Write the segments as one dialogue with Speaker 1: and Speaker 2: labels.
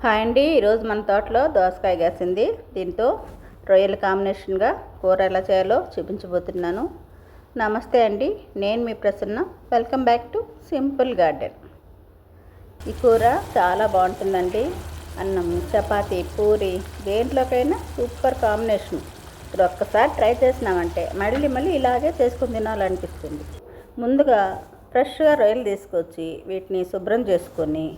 Speaker 1: Hi అండి. ఈరోజు మన తోటలో దోసకాయ కాసింది. దీంతో రొయ్యల కాంబినేషన్గా కూర ఎలా చేయాలో చూపించబోతున్నాను. నమస్తే అండి, నేను మీ Prasanna. Welcome back to simple garden. ఈ కూర చాలా బాగుంటుందండి. అన్నం, చపాతీ, పూరి దేంట్లోకైనా సూపర్ కాంబినేషన్. ఇప్పుడు ఒక్కసారి ట్రై చేసినామంటే మళ్ళీ ఇలాగే చేసుకుని తినాలనిపిస్తుంది. ముందుగా ఫ్రెష్గా రొయ్యలు తీసుకొచ్చి వీటిని శుభ్రం చేసుకొని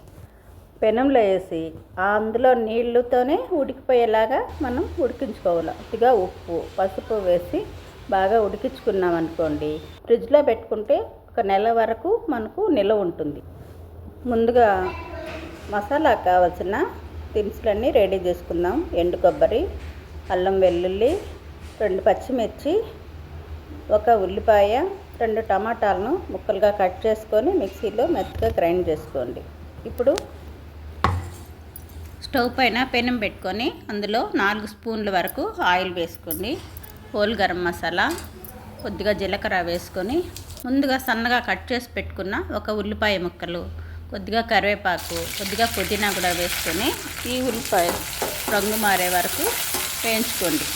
Speaker 1: పెనంలో వేసి అందులో నీళ్ళతోనే ఉడికిపోయేలాగా మనం ఉడికించుకోవాలి. కొద్దిగా ఉప్పు, పసుపు వేసి బాగా ఉడికించుకున్నాం అనుకోండి, ఫ్రిడ్జ్లో పెట్టుకుంటే ఒక నెల వరకు మనకు నిల్వ ఉంటుంది. ముందుగా మసాలా కావాల్సిన దినుసులన్నీ రెడీ చేసుకుందాం. ఎండు కొబ్బరి, అల్లం వెల్లుల్లి, 2 పచ్చిమిర్చి, 1 ఉల్లిపాయ, 2 టమాటాలను ముక్కలుగా కట్ చేసుకొని మిక్సీలో మెత్తగా గ్రైండ్ చేసుకోండి. ఇప్పుడు స్టవ్ పైన పెనం పెట్టుకొని అందులో 4 స్పూన్ల వరకు ఆయిల్ వేసుకోండి. హోల్ గరం మసాలా, కొద్దిగా జీలకర్ర వేసుకొని ముందుగా సన్నగా కట్ చేసి పెట్టుకున్న 1 ఉల్లిపాయ ముక్కలు, కొద్దిగా కరివేపాకు, కొద్దిగా పుదీనా కూడా వేసుకొని ఈ ఉల్లిపాయ రంగు మారే వరకు వేయించుకోండి.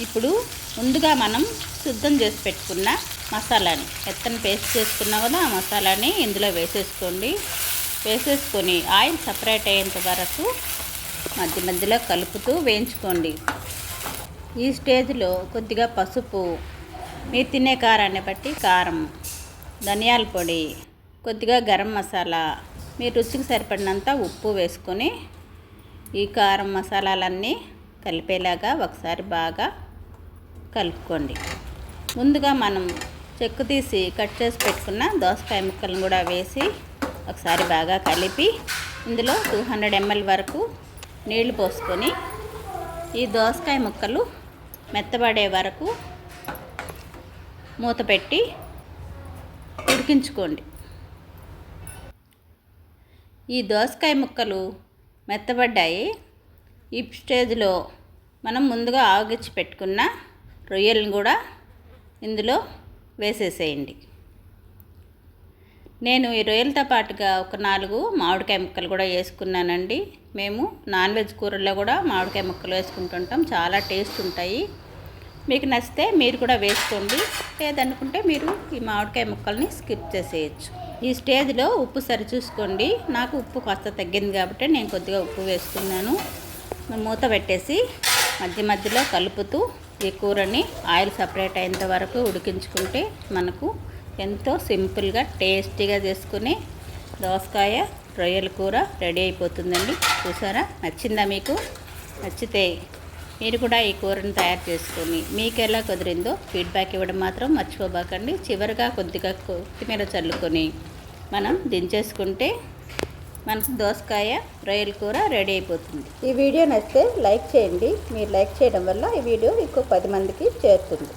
Speaker 1: ఇప్పుడు ముందుగా మనం శుద్ధం చేసి పెట్టుకున్న మసాలాని, మెత్తని పేస్ట్ చేసుకున్నాం కదా, ఆ మసాలాని ఇందులో వేసేసుకొని ఆయిల్ సపరేట్ అయ్యేంత వరకు మధ్యలో కలుపుతూ వేయించుకోండి. ఈ స్టేజ్లో కొద్దిగా పసుపు, మీరు తినే కారాన్ని బట్టి కారం, ధనియాల పొడి, కొద్దిగా గరం మసాలా, మీ రుచికి సరిపడినంత ఉప్పు వేసుకొని ఈ కారం మసాలాలన్నీ కలిపేలాగా ఒకసారి బాగా కలుపుకోండి. ముందుగా మనం చెక్కు తీసి కట్ చేసి పెట్టుకున్న దోసకాయ ముక్కలను కూడా వేసి ఒకసారి బాగా కలిపి ఇందులో 200 ml వరకు నీళ్లు పోసుకొని ఈ దోసకాయ ముక్కలు మెత్తబడే వరకు మూత పెట్టి ఉడికించుకోండి. ఈ దోసకాయ ముక్కలు మెత్తబడ్డాయి. ఈ స్టేజ్లో మనం ముందుగా ఆవగించి పెట్టుకున్న రొయ్యలను కూడా ఇందులో వేసేసేయండి. నేను ఈ రొయ్యలతో పాటుగా ఒక 4 మామిడికాయ ముక్కలు కూడా వేసుకున్నానండి. మేము నాన్ వెజ్ కూరల్లో కూడా మామిడికాయ ముక్కలు వేసుకుంటుంటాం, చాలా టేస్ట్ ఉంటాయి. మీకు నచ్చితే మీరు కూడా వేసుకోండి, లేదనుకుంటే మీరు ఈ మామిడికాయ ముక్కల్ని స్కిప్ చేసేయచ్చు. ఈ స్టేజ్లో ఉప్పు సరి చూసుకోండి. నాకు ఉప్పు కాస్త తగ్గింది కాబట్టి నేను కొద్దిగా ఉప్పు వేసుకున్నాను. మూత పెట్టేసి మధ్యలో కలుపుతూ ఈ కూరని ఆయిల్ సపరేట్ అయ్యేంత వరకు ఉడికించుకుంటే మనకు ఎంతో సింపుల్గా టేస్టీగా చేసుకుని దోసకాయ రొయ్యల కూర రెడీ అయిపోతుందండి. చూసారా? నచ్చిందా మీకు? నచ్చితే మీరు కూడా ఈ కూరని తయారు చేసుకొని మీకు ఎలా కుదిరిందో ఫీడ్బ్యాక్ ఇవ్వడం మాత్రం మర్చిపోబాకండి. చివరిగా కొద్దిగా కొత్తిమీర చల్లుకొని మనం దించేసుకుంటే మనకు దోసకాయ రొయ్యల కూర రెడీ అయిపోతుంది. ఈ వీడియో నచ్చితే లైక్ చేయండి. మీరు లైక్ చేయడం వల్ల ఈ వీడియో ఇంకో 10 మందికి చేరుతుంది.